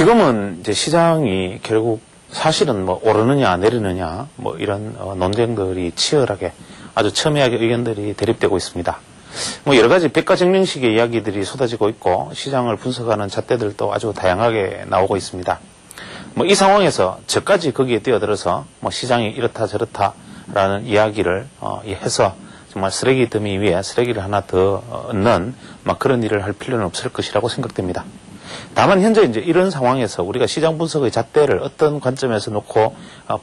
지금은 이제 시장이 결국 사실은 뭐 오르느냐 내리느냐 뭐 이런 논쟁들이 치열하게 아주 첨예하게 의견들이 대립되고 있습니다. 뭐 여러 가지 백과정명식의 이야기들이 쏟아지고 있고 시장을 분석하는 잣대들도 아주 다양하게 나오고 있습니다. 뭐 이 상황에서 저까지 거기에 뛰어들어서 뭐 시장이 이렇다 저렇다라는 이야기를 해서 정말 쓰레기 더미 위에 쓰레기를 하나 더 얹는 막 그런 일을 할 필요는 없을 것이라고 생각됩니다. 다만 현재 이제 이런 상황에서 우리가 시장 분석의 잣대를 어떤 관점에서 놓고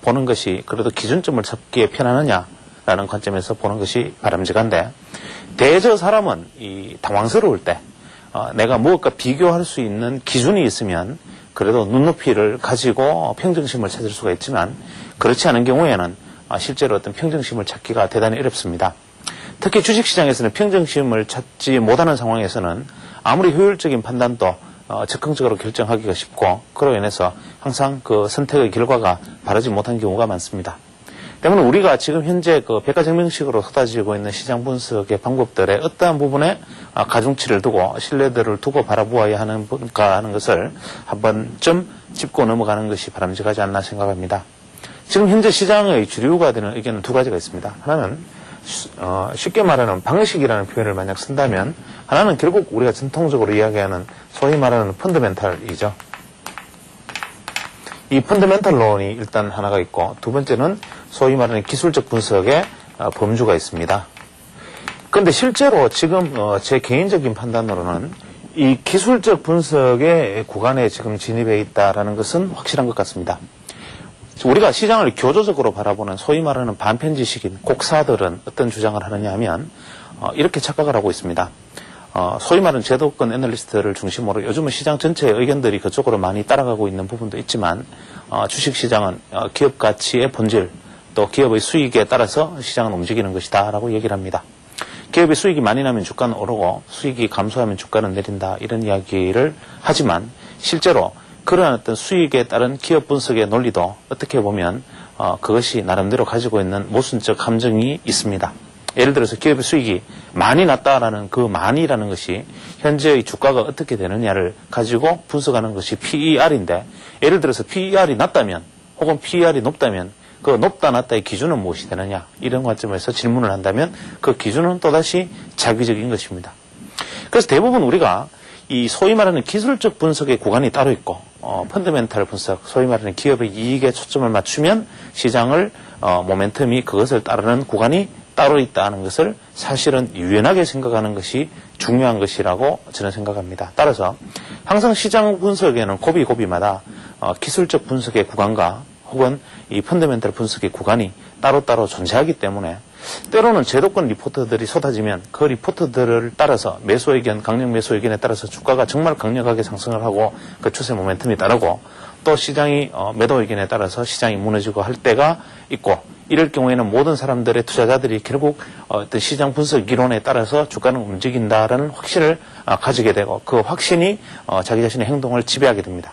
보는 것이 그래도 기준점을 잡기에 편하느냐라는 관점에서 보는 것이 바람직한데, 대저 사람은 이 당황스러울 때 내가 무엇과 비교할 수 있는 기준이 있으면 그래도 눈높이를 가지고 평정심을 찾을 수가 있지만, 그렇지 않은 경우에는 실제로 어떤 평정심을 찾기가 대단히 어렵습니다. 특히 주식시장에서는 평정심을 찾지 못하는 상황에서는 아무리 효율적인 판단도 즉흥적으로 결정하기가 쉽고, 그로 인해서 항상 그 선택의 결과가 바르지 못한 경우가 많습니다. 때문에 우리가 지금 현재 그 백과정명식으로 쏟아지고 있는 시장 분석의 방법들의 어떠한 부분에 가중치를 두고 신뢰도를 두고 바라보아야 하는가 하는 것을 한번 좀 짚고 넘어가는 것이 바람직하지 않나 생각합니다. 지금 현재 시장의 주류가 되는 의견은 두 가지가 있습니다. 하나는 쉽게 말하는 방식이라는 표현을 만약 쓴다면, 하나는 결국 우리가 전통적으로 이야기하는 소위 말하는 펀더멘탈이죠. 이 펀더멘탈론이 일단 하나가 있고, 두 번째는 소위 말하는 기술적 분석의 범주가 있습니다. 그런데 실제로 지금 제 개인적인 판단으로는 이 기술적 분석의 구간에 지금 진입해 있다는 것은 확실한 것 같습니다. 우리가 시장을 교조적으로 바라보는 소위 말하는 반편지식인 곡사들은 어떤 주장을 하느냐 하면 이렇게 착각을 하고 있습니다. 소위 말하는 제도권 애널리스트를 중심으로 요즘은 시장 전체의 의견들이 그쪽으로 많이 따라가고 있는 부분도 있지만, 주식시장은 기업 가치의 본질, 또 기업의 수익에 따라서 시장은 움직이는 것이다 라고 얘기를 합니다. 기업의 수익이 많이 나면 주가는 오르고 수익이 감소하면 주가는 내린다, 이런 이야기를 하지만, 실제로 그러한 어떤 수익에 따른 기업 분석의 논리도 어떻게 보면 그것이 나름대로 가지고 있는 모순적 함정이 있습니다. 예를 들어서 기업의 수익이 많이 났다라는 그 많이라는 것이 현재의 주가가 어떻게 되느냐를 가지고 분석하는 것이 PER인데, 예를 들어서 PER이 낮다면 혹은 PER이 높다면 그 높다 낮다의 기준은 무엇이 되느냐, 이런 관점에서 질문을 한다면 그 기준은 또다시 자기적인 것입니다. 그래서 대부분 우리가 이 소위 말하는 기술적 분석의 구간이 따로 있고, 펀더멘탈 분석, 소위 말하는 기업의 이익에 초점을 맞추면 시장을 모멘텀이 그것을 따르는 구간이 따로 있다는 것을 사실은 유연하게 생각하는 것이 중요한 것이라고 저는 생각합니다. 따라서 항상 시장 분석에는 고비고비마다 기술적 분석의 구간과 혹은 이 펀더멘탈 분석의 구간이 따로따로 존재하기 때문에, 때로는 제도권 리포트들이 쏟아지면 그 리포트들을 따라서 매수 의견, 강력 매수 의견에 따라서 주가가 정말 강력하게 상승을 하고 그 추세 모멘텀이 따르고, 또 시장이 매도 의견에 따라서 시장이 무너지고 할 때가 있고, 이럴 경우에는 모든 사람들의 투자자들이 결국 어떤 시장 분석 이론에 따라서 주가는 움직인다라는 확신을 가지게 되고, 그 확신이 자기 자신의 행동을 지배하게 됩니다.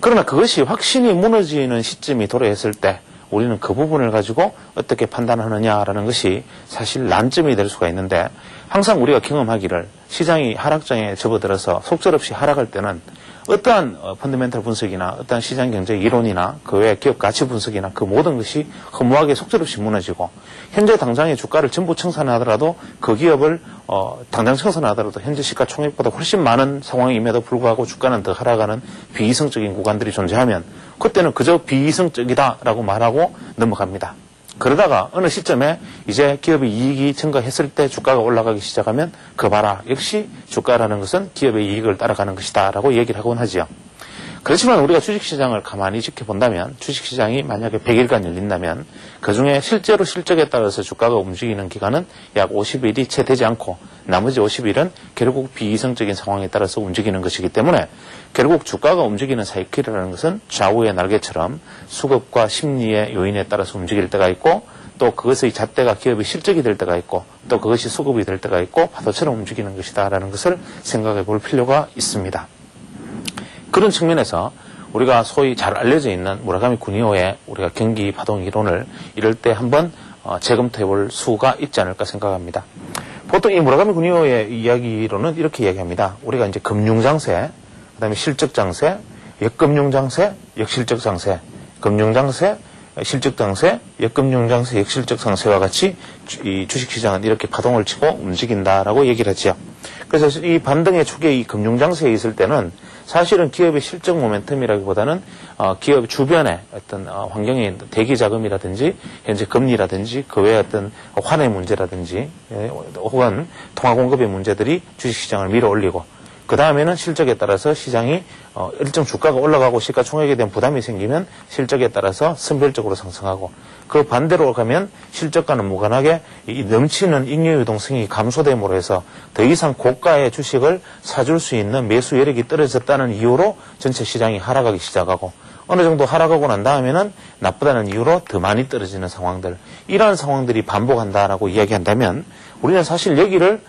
그러나 그것이 확신이 무너지는 시점이 도래했을 때 우리는 그 부분을 가지고 어떻게 판단하느냐라는 것이 사실 난점이 될 수가 있는데, 항상 우리가 경험하기를 시장이 하락장에 접어들어서 속절없이 하락할 때는 어떠한 펀더멘탈 분석이나 어떠한 시장 경제 이론이나 그 외 기업 가치 분석이나 그 모든 것이 허무하게 속절없이 무너지고, 현재 당장의 주가를 전부 청산하더라도 그 기업을 당장 청산하더라도 현재 시가총액보다 훨씬 많은 상황임에도 불구하고 주가는 더 하락하는 비이성적인 구간들이 존재하면 그때는 그저 비이성적이다라고 말하고 넘어갑니다. 그러다가 어느 시점에 이제 기업의 이익이 증가했을 때 주가가 올라가기 시작하면 그 봐라, 역시 주가라는 것은 기업의 이익을 따라가는 것이다 라고 얘기를 하곤 하죠. 그렇지만 우리가 주식시장을 가만히 지켜본다면, 주식시장이 만약에 100일간 열린다면 그중에 실제로 실적에 따라서 주가가 움직이는 기간은 약 50일이 채 되지 않고, 나머지 50일은 결국 비이성적인 상황에 따라서 움직이는 것이기 때문에, 결국 주가가 움직이는 사이클이라는 것은 좌우의 날개처럼 수급과 심리의 요인에 따라서 움직일 때가 있고, 또 그것의 잣대가 기업의 실적이 될 때가 있고, 또 그것이 수급이 될 때가 있고, 파도처럼 움직이는 것이다 라는 것을 생각해 볼 필요가 있습니다. 그런 측면에서 우리가 소위 잘 알려져 있는 무라카미 구니오의 우리가 경기 파동 이론을 이럴 때 한번 재검토해 볼 수가 있지 않을까 생각합니다. 보통 이 무라카미 구니오의 이야기로는 이렇게 이야기합니다. 우리가 이제 금융장세, 그 다음에 실적장세, 역금융장세, 역실적장세, 금융장세, 실적장세, 역금융장세, 역실적장세와 같이 이 주식시장은 이렇게 파동을 치고 움직인다라고 얘기를 했죠. 그래서 이 반등의 축에 이 금융장세에 있을 때는 사실은 기업의 실적 모멘텀이라기보다는 기업 주변의 어떤 환경의 대기 자금이라든지 현재 금리라든지 그 외의 어떤 환의 문제라든지 혹은 통화 공급의 문제들이 주식시장을 밀어올리고 그 다음에는 실적에 따라서 시장이 일정 주가가 올라가고 시가총액에 대한 부담이 생기면 실적에 따라서 선별적으로 상승하고 그 반대로 가면 실적과는 무관하게 이 넘치는 잉여 유동성이 감소됨으로 해서 더 이상 고가의 주식을 사줄 수 있는 매수 여력이 떨어졌다는 이유로 전체 시장이 하락하기 시작하고 어느 정도 하락하고 난 다음에는 나쁘다는 이유로 더 많이 떨어지는 상황들 이러한 상황들이 반복한다라고 이야기한다면 우리는 사실 여기를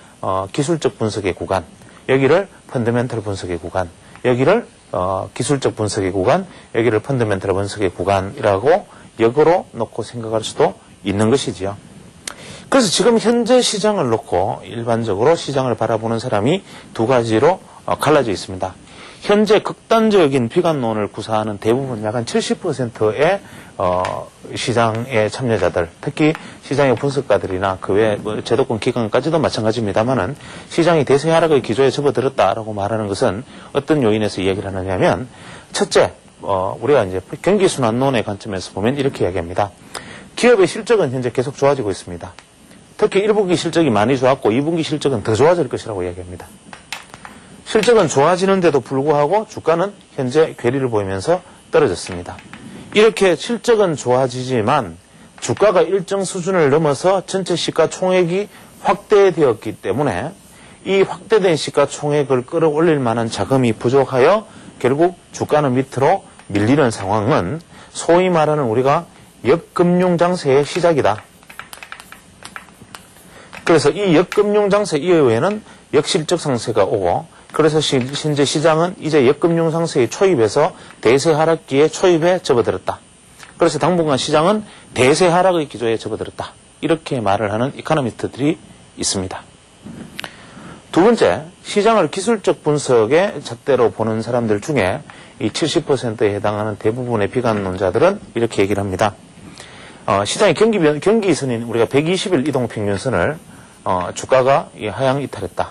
기술적 분석의 구간 여기를 펀더멘털 분석의 구간, 여기를 기술적 분석의 구간, 여기를 펀더멘털 분석의 구간이라고 역으로 놓고 생각할 수도 있는 것이지요. 그래서 지금 현재 시장을 놓고 일반적으로 시장을 바라보는 사람이 두 가지로 갈라져 있습니다. 현재 극단적인 비관론을 구사하는 대부분 약 한 70%의 시장의 참여자들, 특히 시장의 분석가들이나 그 외 제도권 기관까지도 마찬가지입니다만은 시장이 대세 하락의 기조에 접어들었다라고 말하는 것은 어떤 요인에서 이야기를 하느냐면 첫째, 우리가 이제 경기순환론의 관점에서 보면 이렇게 이야기합니다. 기업의 실적은 현재 계속 좋아지고 있습니다. 특히 1분기 실적이 많이 좋았고 2분기 실적은 더 좋아질 것이라고 이야기합니다. 실적은 좋아지는데도 불구하고 주가는 현재 괴리를 보이면서 떨어졌습니다. 이렇게 실적은 좋아지지만 주가가 일정 수준을 넘어서 전체 시가총액이 확대되었기 때문에 이 확대된 시가총액을 끌어올릴 만한 자금이 부족하여 결국 주가는 밑으로 밀리는 상황은 소위 말하는 우리가 역금융장세의 시작이다. 그래서 이 역금융장세 이후에는 역실적 상세가 오고 그래서 현재 시장은 이제 역금융상세의 초입에서 대세 하락기에 초입에 접어들었다. 그래서 당분간 시장은 대세 하락의 기조에 접어들었다. 이렇게 말을 하는 이코노미스트들이 있습니다. 두 번째, 시장을 기술적 분석의 잣대로 보는 사람들 중에 이 70%에 해당하는 대부분의 비관론자들은 이렇게 얘기를 합니다. 시장의 경기선인 우리가 120일 이동평균선을 주가가 하향 이탈했다.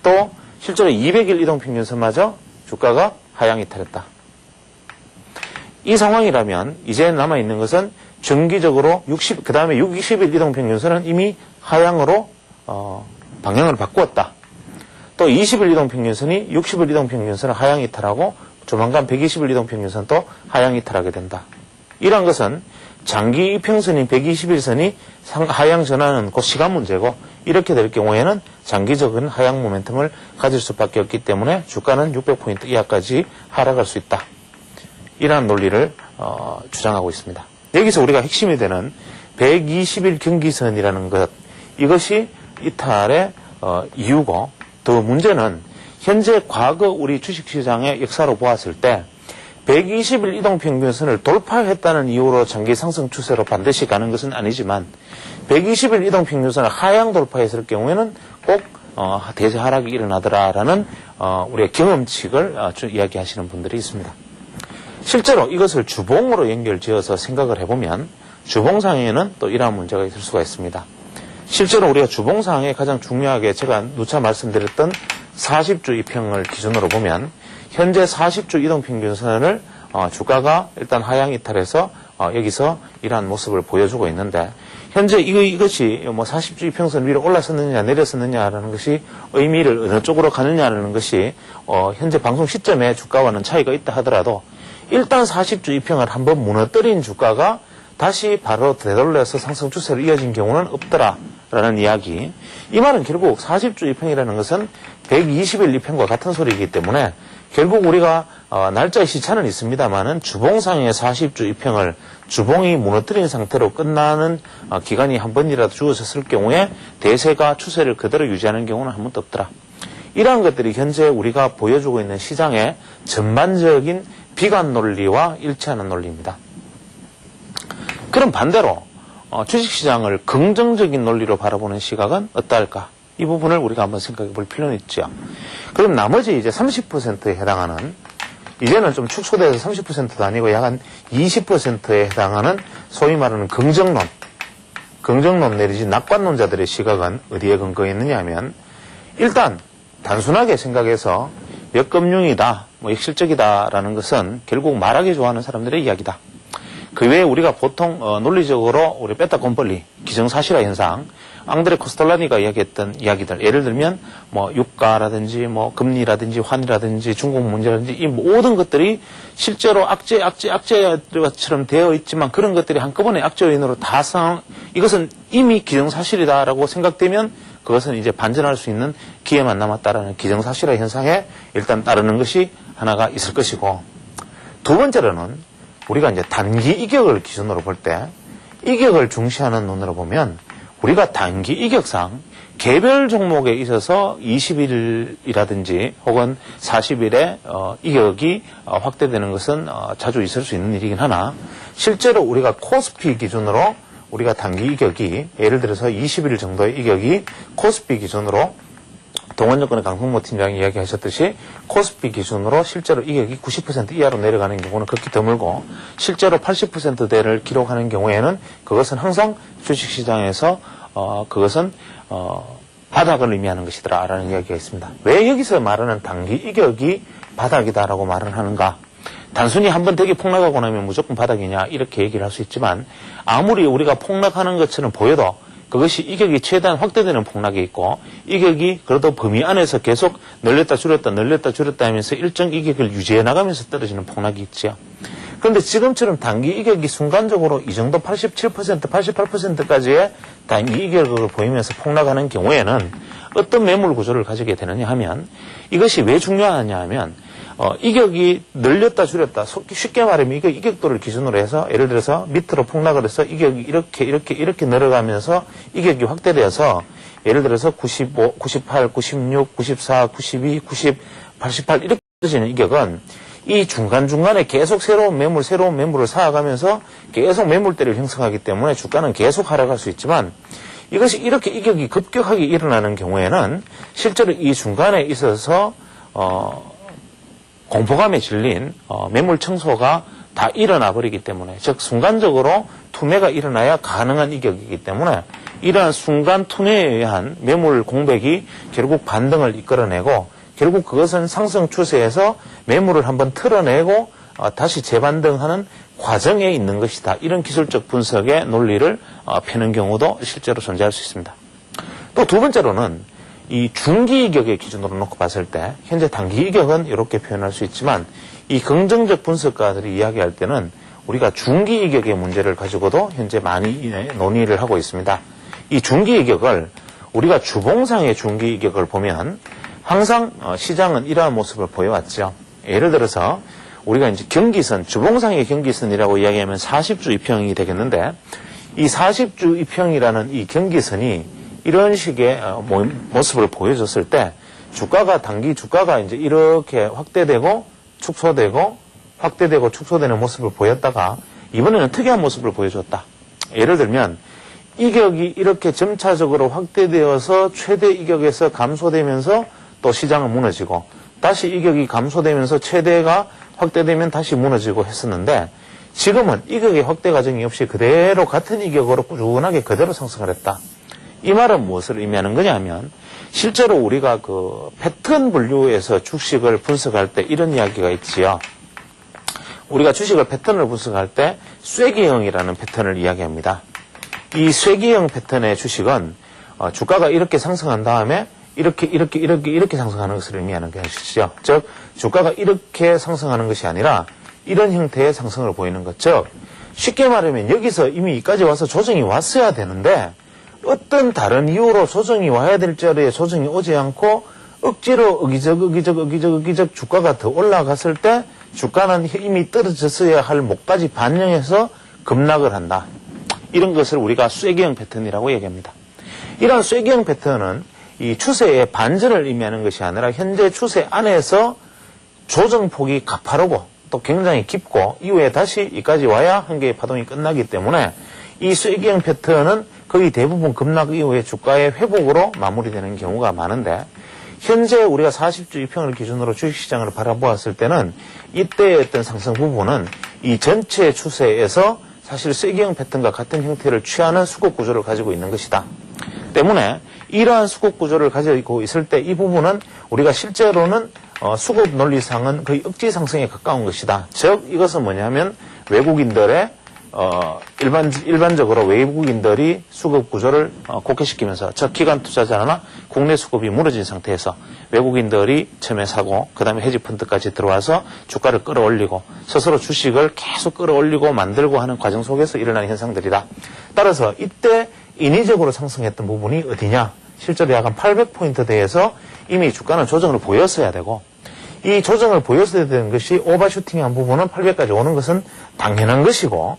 또 실제로 200일 이동평균선마저 주가가 하향 이탈했다. 이 상황이라면 이제 남아있는 것은 정기적으로 그 다음에 60일 이동평균선은 이미 하향으로 방향을 바꾸었다. 또 20일 이동평균선이 60일 이동평균선을 하향 이탈하고 조만간 120일 이동평균선도 하향 이탈하게 된다. 이러한 것은 장기 이평선인 120일선이 하향 전환은 곧 시간 문제고 이렇게 될 경우에는 장기적인 하향 모멘텀을 가질 수밖에 없기 때문에 주가는 600포인트 이하까지 하락할 수 있다. 이러한 논리를 주장하고 있습니다. 여기서 우리가 핵심이 되는 120일 경기선이라는 것 이것이 이탈의 이유고 더 문제는 현재 과거 우리 주식시장의 역사로 보았을 때 120일 이동평균선을 돌파했다는 이유로 장기 상승 추세로 반드시 가는 것은 아니지만 120일 이동평균선을 하향 돌파했을 경우에는 꼭 대세 하락이 일어나더라라는 우리의 경험칙을 이야기하시는 분들이 있습니다. 실제로 이것을 주봉으로 연결지어서 생각을 해보면 주봉상에는 또 이러한 문제가 있을 수가 있습니다. 실제로 우리가 주봉상에 가장 중요하게 제가 누차 말씀드렸던 40주 이평을 기준으로 보면 현재 40주 이동평균선을 주가가 일단 하향 이탈해서 여기서 이러한 모습을 보여주고 있는데 현재 이것이 40주 이평선 위로 올라섰느냐 내렸었느냐라는 것이 의미를 어느 쪽으로 가느냐라는 것이 현재 방송 시점에 주가와는 차이가 있다 하더라도 일단 40주 이평을 한번 무너뜨린 주가가 다시 바로 되돌려서 상승 추세로 이어진 경우는 없더라라는 이야기. 이 말은 결국 40주 이평이라는 것은 120일 이평과 같은 소리이기 때문에 결국 우리가 날짜의 시차는 있습니다만은 주봉상의 40주 이평을 주봉이 무너뜨린 상태로 끝나는 기간이 한 번이라도 주어졌을 경우에 대세가 추세를 그대로 유지하는 경우는 한 번도 없더라. 이러한 것들이 현재 우리가 보여주고 있는 시장의 전반적인 비관 논리와 일치하는 논리입니다. 그럼 반대로 주식시장을 긍정적인 논리로 바라보는 시각은 어떠할까? 이 부분을 우리가 한번 생각해 볼 필요는 있죠. 그럼 나머지 이제 30%에 해당하는 이제는 좀 축소돼서 30%도 아니고 약 한 20%에 해당하는 소위 말하는 긍정론 내리지 낙관론자들의 시각은 어디에 근거해 있느냐 하면 일단 단순하게 생각해서 역금융이다, 역실적이다라는 것은 결국 말하기 좋아하는 사람들의 이야기다. 그 외에 우리가 보통 논리적으로 우리 베타 곰벌리, 기정사실화 현상, 앙드레 코스텔라니가 이야기했던 이야기들, 예를 들면 유가라든지 금리라든지 환이라든지 중국 문제라든지 이 모든 것들이 실제로 악재처럼 되어 있지만 그런 것들이 한꺼번에 악재 요인으로 이것은 이미 기정사실이다라고 생각되면 그것은 이제 반전할 수 있는 기회만 남았다라는 기정사실화 현상에 일단 따르는 것이 하나가 있을 것이고, 두 번째로는 우리가 이제 단기 이격을 기준으로 볼 때 이격을 중시하는 눈으로 보면 우리가 단기 이격상 개별 종목에 있어서 20일이라든지 혹은 40일에 이격이 확대되는 것은 자주 있을 수 있는 일이긴 하나, 실제로 우리가 코스피 기준으로 우리가 단기 이격이 예를 들어서 20일 정도의 이격이 코스피 기준으로 동원정권의 강성모 팀장이 이야기하셨듯이 코스피 기준으로 실제로 이격이 90% 이하로 내려가는 경우는 극히 드물고, 실제로 80%대를 기록하는 경우에는 그것은 항상 주식시장에서 그것은 바닥을 의미하는 것이더라라는 이야기가 있습니다. 왜 여기서 말하는 단기 이격이 바닥이다라고 말을 하는가? 단순히 한번 되게 폭락하고 나면 무조건 바닥이냐 이렇게 얘기를 할 수 있지만, 아무리 우리가 폭락하는 것처럼 보여도 그것이 이격이 최대한 확대되는 폭락이 있고, 이격이 그래도 범위 안에서 계속 늘렸다 줄였다 하면서 일정 이격을 유지해 나가면서 떨어지는 폭락이 있죠. 그런데 지금처럼 단기 이격이 순간적으로 이 정도 87%, 88%까지의 단기 이격을 보이면서 폭락하는 경우에는 어떤 매물 구조를 가지게 되느냐 하면, 이것이 왜 중요하냐 하면 이격이 늘렸다 줄였다, 쉽게 말하면 이격도를 기준으로 해서 예를 들어서 밑으로 폭락을 해서 이격이 이렇게 내려가면서 이격이 확대되어서 예를 들어서 95, 98, 96, 94, 92, 90, 88 이렇게 떨어지는 이격은 이 중간중간에 계속 새로운 매물을 쌓아가면서 계속 매물대를 형성하기 때문에 주가는 계속 하락할 수 있지만, 이것이 이렇게 이격이 급격하게 일어나는 경우에는 실제로 이 중간에 있어서 공포감에 질린 매물 청소가 다 일어나 버리기 때문에, 즉 순간적으로 투매가 일어나야 가능한 이격이기 때문에 이러한 순간 투매에 의한 매물 공백이 결국 반등을 이끌어내고, 결국 그것은 상승 추세에서 매물을 한번 틀어내고 다시 재반등하는 과정에 있는 것이다. 이런 기술적 분석의 논리를 펴는 경우도 실제로 존재할 수 있습니다. 또 두 번째로는 이 중기 이격의 기준으로 놓고 봤을 때 현재 단기 이격은 이렇게 표현할 수 있지만, 이 긍정적 분석가들이 이야기할 때는 우리가 중기 이격의 문제를 가지고도 현재 많이 논의를 하고 있습니다. 이 중기 이격을 우리가 주봉상의 중기 이격을 보면 항상 시장은 이러한 모습을 보여왔죠. 예를 들어서 우리가 이제 경기선, 주봉상의 경기선이라고 이야기하면 40주 이평이 되겠는데, 이 40주 이평이라는 이 경기선이 이런 식의 모습을 보여줬을 때 단기 주가가 이제 이렇게 확대되고 축소되고 확대되고 축소되는 모습을 보였다가 이번에는 특이한 모습을 보여줬다. 예를 들면 이격이 이렇게 점차적으로 확대되어서 최대 이격에서 감소되면서 또 시장은 무너지고, 다시 이격이 감소되면서 최대가 확대되면 다시 무너지고 했었는데, 지금은 이격의 확대 과정이 없이 그대로 같은 이격으로 꾸준하게 그대로 상승을 했다. 이 말은 무엇을 의미하는 거냐 하면, 실제로 우리가 그 패턴 분류에서 주식을 분석할 때 이런 이야기가 있지요. 우리가 주식을 패턴을 분석할 때 쐐기형이라는 패턴을 이야기합니다. 이 쐐기형 패턴의 주식은 주가가 이렇게 상승한 다음에 이렇게 상승하는 것을 의미하는 것이죠. 즉 주가가 이렇게 상승하는 것이 아니라 이런 형태의 상승을 보이는 것. 즉 쉽게 말하면 여기서 이미 여기까지 와서 조정이 왔어야 되는데, 어떤 다른 이유로 조정이 와야 될 자리에 조정이 오지 않고 억지로 의기적 주가가 더 올라갔을 때 주가는 이미 떨어졌어야 할 목까지 반영해서 급락을 한다. 이런 것을 우리가 쐐기형 패턴이라고 얘기합니다. 이러한 쐐기형 패턴은 이 추세의 반전을 의미하는 것이 아니라 현재 추세 안에서 조정폭이 가파르고 또 굉장히 깊고 이후에 다시 여기까지 와야 한 개의 파동이 끝나기 때문에 이 쐐기형 패턴은 거의 대부분 급락 이후에 주가의 회복으로 마무리되는 경우가 많은데, 현재 우리가 40주 2평을 기준으로 주식시장을 바라보았을 때는 이때의 어떤 상승 부분은 이 전체 추세에서 사실 쐐기형 패턴과 같은 형태를 취하는 수급 구조를 가지고 있는 것이다. 때문에 이러한 수급 구조를 가지고 있을 때 이 부분은 우리가 실제로는 수급 논리상은 거의 억지 상승에 가까운 것이다. 즉 이것은 뭐냐면 외국인들의 일반적으로 외국인들이 수급 구조를 곡해시키면서 즉 기관 투자자나 국내 수급이 무너진 상태에서 외국인들이 처음에 사고 그 다음에 헤지펀드까지 들어와서 주가를 끌어올리고 스스로 주식을 계속 끌어올리고 만들고 하는 과정 속에서 일어나는 현상들이다. 따라서 이때 인위적으로 상승했던 부분이 어디냐? 실제로 약간 800포인트대에서 이미 주가는 조정을 보였어야 되고 이 조정을 보였어야 되는 것이 오버슈팅한 부분은 800까지 오는 것은 당연한 것이고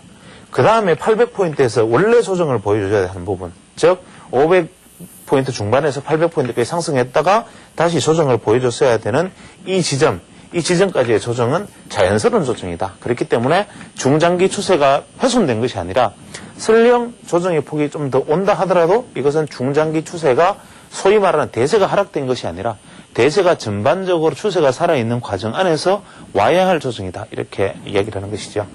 그 다음에 800포인트에서 원래 조정을 보여줘야 하는 부분 즉 500포인트 중반에서 800포인트까지 상승했다가 다시 조정을 보여줬어야 되는 이 지점까지의 조정은 자연스러운 조정이다. 그렇기 때문에 중장기 추세가 훼손된 것이 아니라 설령 조정의 폭이 좀 더 온다 하더라도 이것은 중장기 추세가 소위 말하는 대세가 하락된 것이 아니라 대세가 전반적으로 추세가 살아있는 과정 안에서 와야 할 조정이다. 이렇게 이야기를 하는 것이죠.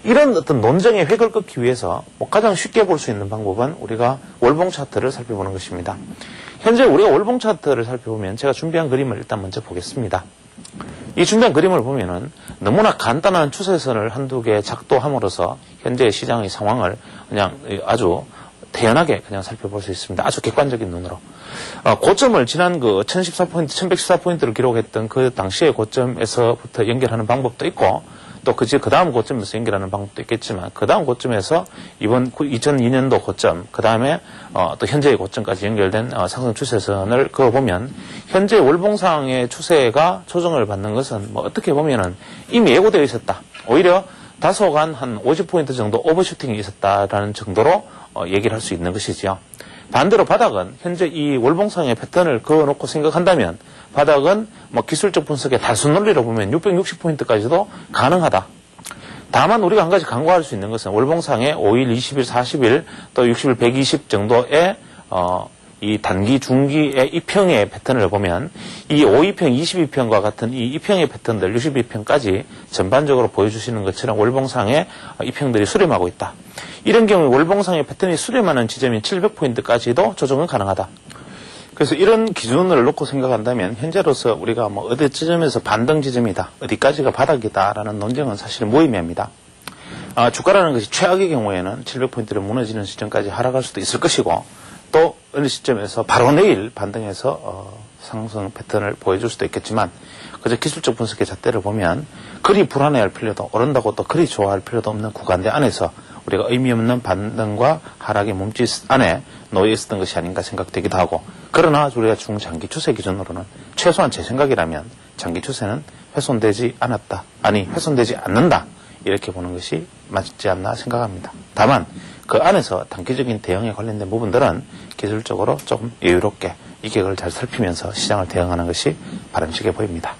이런 어떤 논쟁의 획을 끊기 위해서 가장 쉽게 볼 수 있는 방법은 우리가 월봉 차트를 살펴보는 것입니다. 현재 우리가 월봉 차트를 살펴보면 제가 준비한 그림을 일단 먼저 보겠습니다. 이 준비한 그림을 보면은 너무나 간단한 추세선을 한두 개 작도함으로써 현재 시장의 상황을 그냥 아주 태연하게 그냥 살펴볼 수 있습니다. 아주 객관적인 눈으로. 고점을 지난 그 1014포인트, 1114포인트를 기록했던 그 당시의 고점에서부터 연결하는 방법도 있고 또 그 다음 고점에서 연결하는 방법도 있겠지만 그 다음 고점에서 이번 2002년도 고점 그 다음에 또 현재의 고점까지 연결된 상승 추세선을 그어보면 현재 월봉상의 추세가 조정을 받는 것은 뭐 어떻게 보면은 이미 예고되어 있었다. 오히려 다소간 한 50포인트 정도 오버슈팅이 있었다라는 정도로 얘기를 할 수 있는 것이지요. 반대로 바닥은 현재 이 월봉상의 패턴을 그어놓고 생각한다면 바닥은 뭐 기술적 분석의 단순 논리로 보면 660포인트까지도 가능하다. 다만 우리가 한 가지 간과할 수 있는 것은 월봉상의 5일, 20일, 40일 또 60일, 120 정도의 이 단기, 중기의 이평의 패턴을 보면 이 5이평, 22평과 같은 이 이평의 패턴들 62평까지 전반적으로 보여주시는 것처럼 월봉상의 이평들이 수렴하고 있다. 이런 경우에 월봉상의 패턴이 수렴하는 지점인 700포인트까지도 조정은 가능하다. 그래서 이런 기준을 놓고 생각한다면 현재로서 우리가 뭐 어디 지점에서 반등 지점이다, 어디까지가 바닥이다라는 논쟁은 사실 무의미합니다. 주가라는 것이 최악의 경우에는 700포인트를 무너지는 시점까지 하락할 수도 있을 것이고 또 어느 시점에서 바로 내일 반등해서 상승 패턴을 보여줄 수도 있겠지만 그저 기술적 분석의 잣대를 보면 그리 불안해할 필요도 오른다고 또 그리 좋아할 필요도 없는 구간대 안에서 우리가 의미 없는 반등과 하락의 몸짓 안에 놓여 있었던 것이 아닌가 생각되기도 하고 그러나 우리가 중장기 추세 기준으로는 최소한 제 생각이라면 장기 추세는 훼손되지 않는다 이렇게 보는 것이 맞지 않나 생각합니다. 다만 그 안에서 단기적인 대응에 관련된 부분들은 기술적으로 조금 여유롭게 이격을 잘 살피면서 시장을 대응하는 것이 바람직해 보입니다.